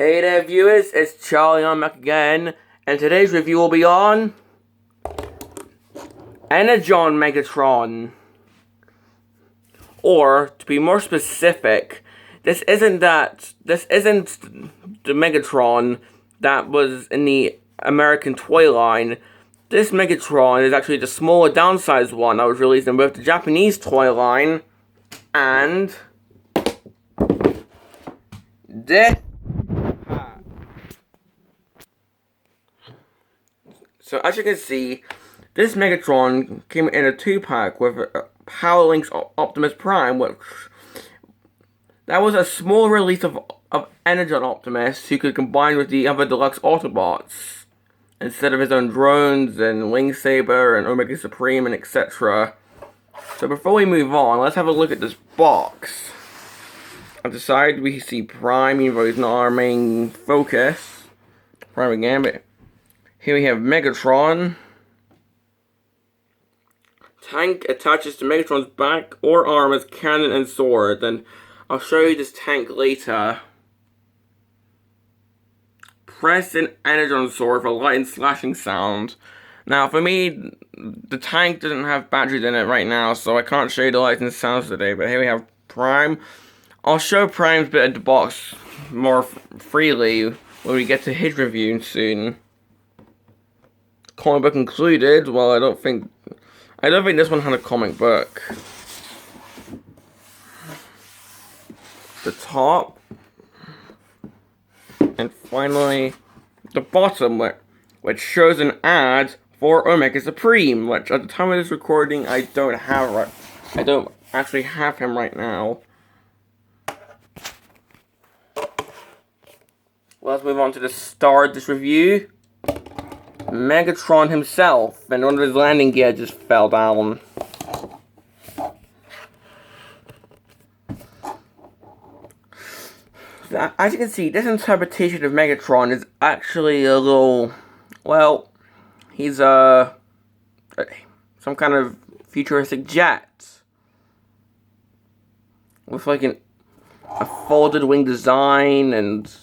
Hey there viewers, it's Charlie, I'm back again, and today's review will be on Energon Megatron. Or, to be more specific, this isn't the Megatron that was in the American toy line. This Megatron is actually the smaller downsized one that was released in both the Japanese toy line and this. So as you can see, this Megatron came in a 2-pack with Power Link's Optimus Prime, which that was a small release of Energon Optimus who could combine with the other deluxe Autobots instead of his own drones and Wing Saber and Omega Supreme and etc. So before we move on, let's have a look at this box. On the side we see Prime, even though he's not our main focus. Prime again, but here we have Megatron. Tank attaches to Megatron's back or arm as cannon and sword. And I'll show you this tank later. Press an Energon sword for light and slashing sound. Now for me, the tank doesn't have batteries in it right now, so I can't show you the lights and sounds today. But here we have Prime. I'll show Prime's bit of the box more freely when we get to his review soon. Comic book included. Well, I don't think this one had a comic book. The top, and finally the bottom, which shows an ad for Omega Supreme, which at the time of this recording I don't actually have him right now. Let's move on to the star of this review. Megatron himself, and one of his landing gear just fell down. So, as you can see, this interpretation of Megatron is actually a little, well, he's some kind of futuristic jet with like a folded wing design and,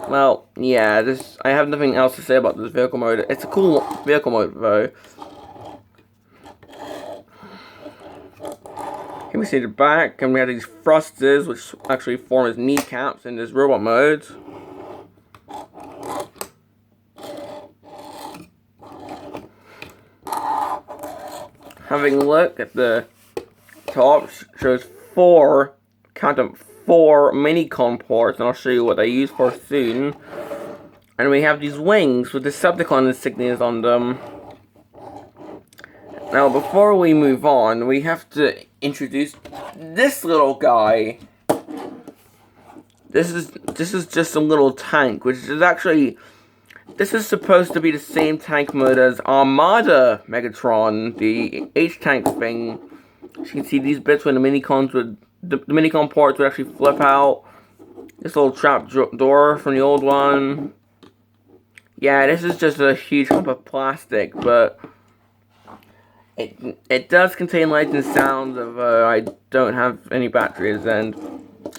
well, yeah, I have nothing else to say about this vehicle mode. It's a cool vehicle mode, though. Here we see the back, and we have these thrusters, which actually form as kneecaps in this robot mode. Having a look at the top, shows four mini-con ports, and I'll show you what they use for soon. And we have these wings with the Decepticon insignias on them. Now, before we move on, we have to introduce this little guy. This is just a little tank, which is actually, this is supposed to be the same tank mode as Armada Megatron, the H-tank thing. As you can see, these bits where the mini-cons would, the mini-con ports would actually flip out. This little trap door from the old one. Yeah, this is just a huge hump of plastic, but it does contain lights and sounds of I don't have any batteries, and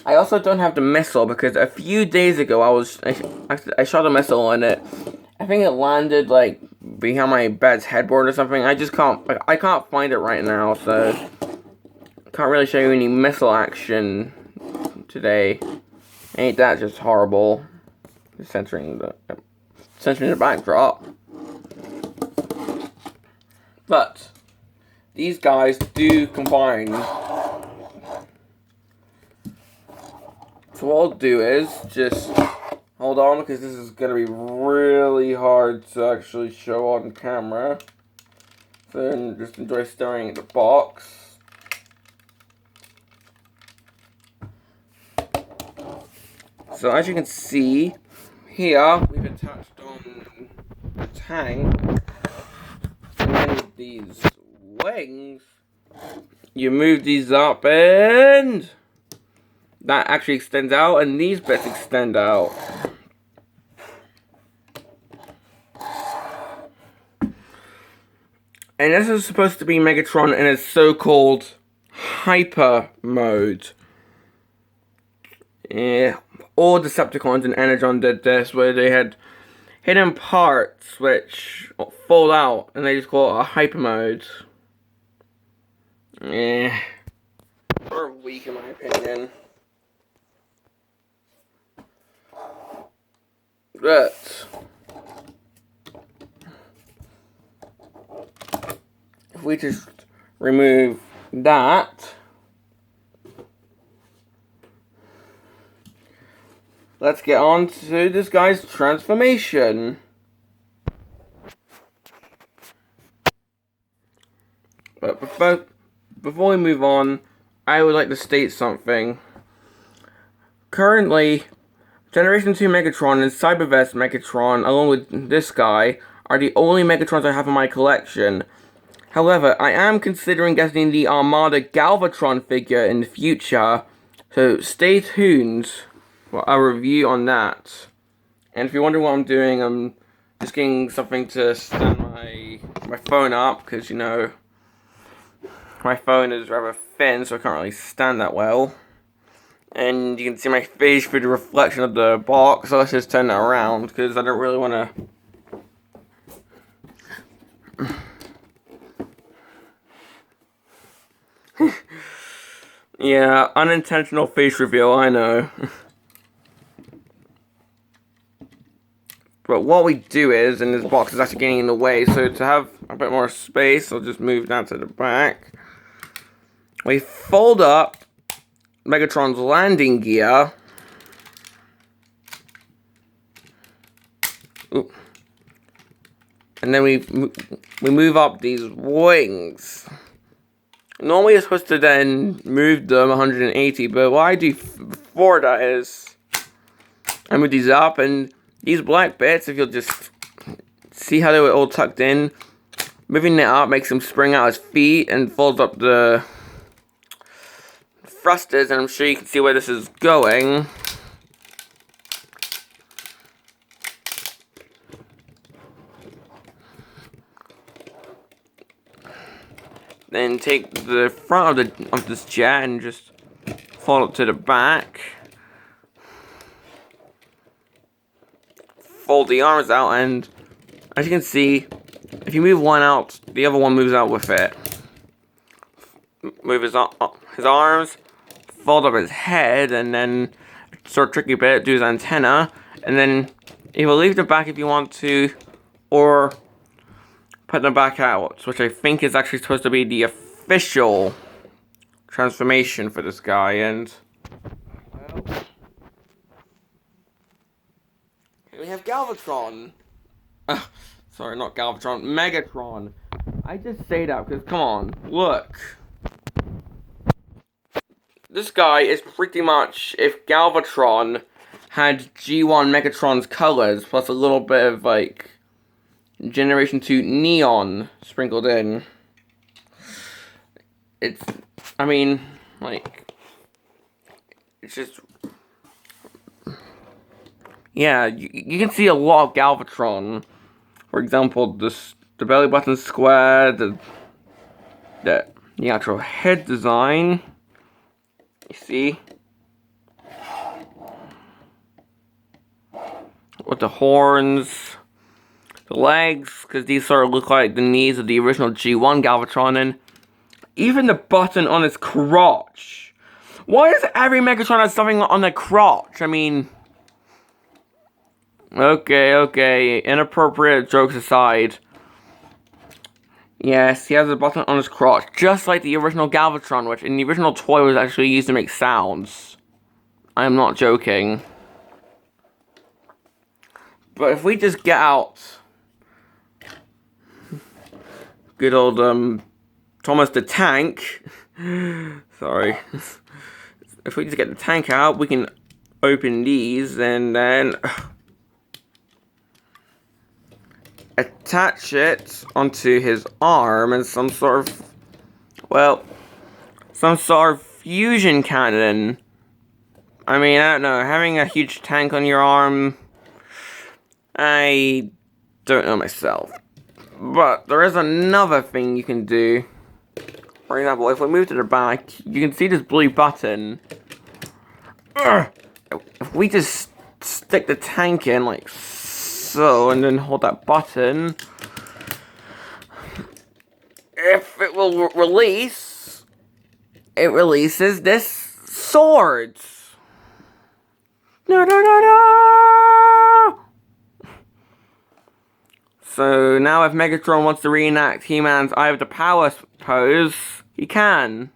I also don't have the missile because a few days ago I shot a missile and I think it landed like behind my bed's headboard or something. I can't find it right now, so can't really show you any missile action today. Ain't that just horrible? Just censoring the backdrop. But these guys do combine. So what I'll do is just hold on, because this is gonna be really hard to actually show on camera. So then just enjoy staring at the box. So as you can see, here we've attached on the tank, and then with these wings, you move these up and that actually extends out, and these bits extend out. And this is supposed to be Megatron in his so-called hyper mode. Yeah, all Decepticons in Energon did this, where they had hidden parts which fold out, and they just call it a hyper mode. Eh. Or weak in my opinion. But if we just remove that, let's get on to this guy's transformation. But before we move on, I would like to state something. Currently, Generation 2 Megatron and Cyberverse Megatron, along with this guy, are the only Megatrons I have in my collection. However, I am considering getting the Armada Galvatron figure in the future, so stay tuned for a review on that. And if you're wondering what I'm doing, I'm just getting something to stand my phone up, because, you know, my phone is rather thin, so I can't really stand that well. And you can see my face through the reflection of the box, so let's just turn that around, because I don't really want to... Yeah, unintentional face reveal, I know. But what we do is, and this box is actually getting in the way, so to have a bit more space, I'll just move that to the back. We fold up Megatron's landing gear. Ooh. And then we move up these wings. Normally you're supposed to then move them 180, but what I do before that is I move these up, and these black bits, if you'll just see how they were all tucked in, moving it up makes them spring out his feet and folds up the thrusters, and I'm sure you can see where this is going. Then take the front of this jet and just fold it to the back. Fold the arms out, and as you can see, if you move one out, the other one moves out with it. Move his arms, fold up his head, and then sort of tricky bit, do his antenna, and then either leave the back if you want to, or put them back out, which I think is actually supposed to be the official transformation for this guy. And well, here we have Galvatron. Sorry, not Galvatron, Megatron. I just say that because, come on, look. This guy is pretty much if Galvatron had G1 Megatron's colors, plus a little bit of, like, Generation 2 neon sprinkled in. It's, I mean, like, it's just, yeah, you can see a lot of Galvatron. For example, the belly button square, the actual head design. You see? With the horns, the legs, because these sort of look like the knees of the original G1 Galvatron, and even the button on his crotch. Why does every Megatron have something on their crotch? I mean, okay, inappropriate jokes aside. Yes, he has a button on his crotch, just like the original Galvatron, which in the original toy was actually used to make sounds. I am not joking. But if we just get out good old Thomas the Tank, sorry. If we just get the tank out, we can open these and then attach it onto his arm and some sort of fusion cannon. I mean, I don't know, having a huge tank on your arm, I don't know myself. But there is another thing you can do. For example, if we move to the back, you can see this blue button. if we just stick the tank in like so, and then hold that button, if it will release, it releases this sword. No, no, no, no! So now if Megatron wants to reenact He-Man's Eye of the Power pose, he can.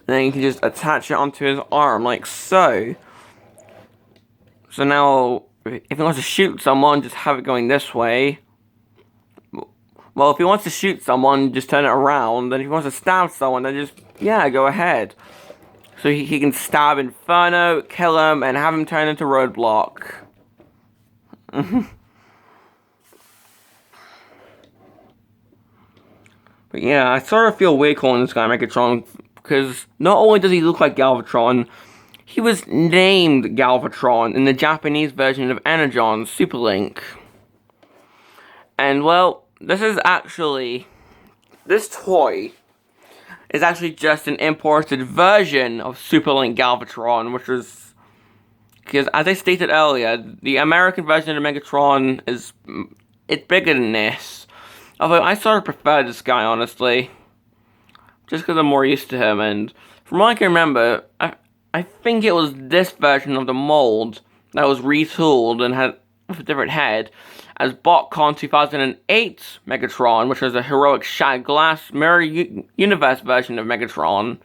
Then you can just attach it onto his arm, like so. So now, if he wants to shoot someone, just have it going this way. Well, if he wants to shoot someone, just turn it around. Then if he wants to stab someone, then just, yeah, go ahead. So he can stab Inferno, kill him, and have him turn into Roadblock. But yeah, I sort of feel weird calling this guy Megatron, because not only does he look like Galvatron, he was named Galvatron in the Japanese version of Energon Super Link. And well, this toy is actually just an imported version of Super Link Galvatron, which is, because as I stated earlier, the American version of Megatron it's bigger than this. Although I sort of prefer this guy, honestly, just because I'm more used to him. And from what I can remember, I think it was this version of the mold that was retooled and had with a different head as BotCon 2008 Megatron, which was a heroic shattered glass mirror universe version of Megatron.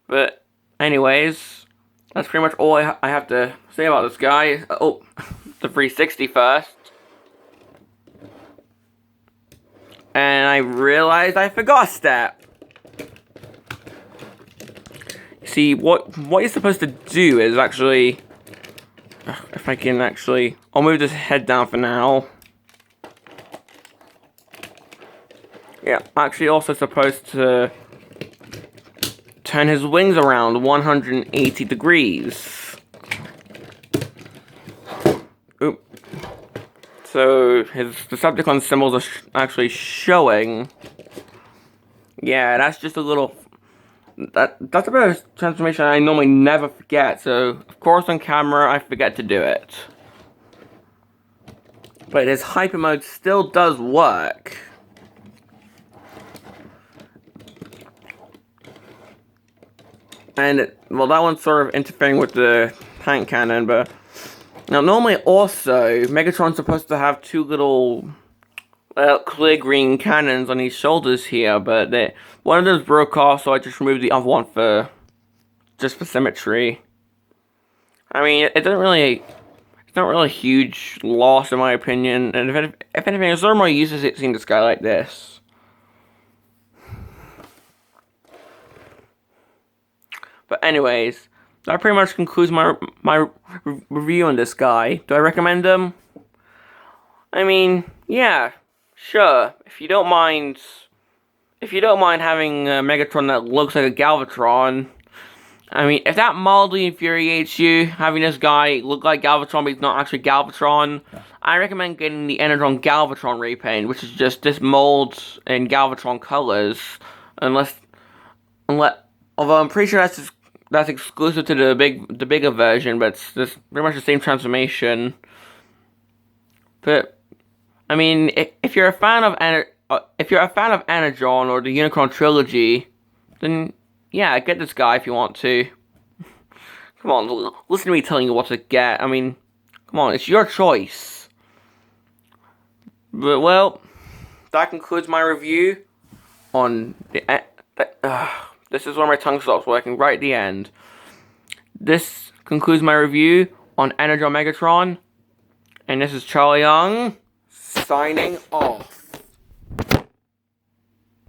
But anyways, that's pretty much all I have to say about this guy. Oh, the 360 first. And I realized I forgot a step. See, what you're supposed to do is actually, if I can actually, I'll move this head down for now. Yeah, actually also supposed to turn his wings around 180 degrees. Oop. So the Decepticon symbols are actually showing. Yeah, that's just a little. That's a bit of a transformation I normally never forget. So of course on camera I forget to do it. But his hyper mode still does work. And well, that one's sort of interfering with the tank cannon, but. Now, normally also, Megatron's supposed to have two little, clear green cannons on his shoulders here, but one of them's broke off, so I just removed the other one just for symmetry. I mean, it's not really a huge loss in my opinion, and if anything, there's no more uses seeing this guy like this. But anyways, that pretty much concludes my review on this guy. Do I recommend him? I mean, yeah, sure. If you don't mind having a Megatron that looks like a Galvatron, I mean, if that mildly infuriates you, having this guy look like Galvatron but he's not actually Galvatron, I recommend getting the Energon Galvatron repaint, which is just this mold in Galvatron colors. Although I'm pretty sure that's exclusive to the bigger version, but it's just pretty much the same transformation. But I mean, if you're a fan of Energon or the Unicron trilogy, then yeah, get this guy if you want to. Come on, listen to me telling you what to get. I mean, come on, it's your choice. But well, that concludes my review on the. This is where my tongue stops working, right at the end. This concludes my review on Energon Megatron. And this is Charlie Young, signing off.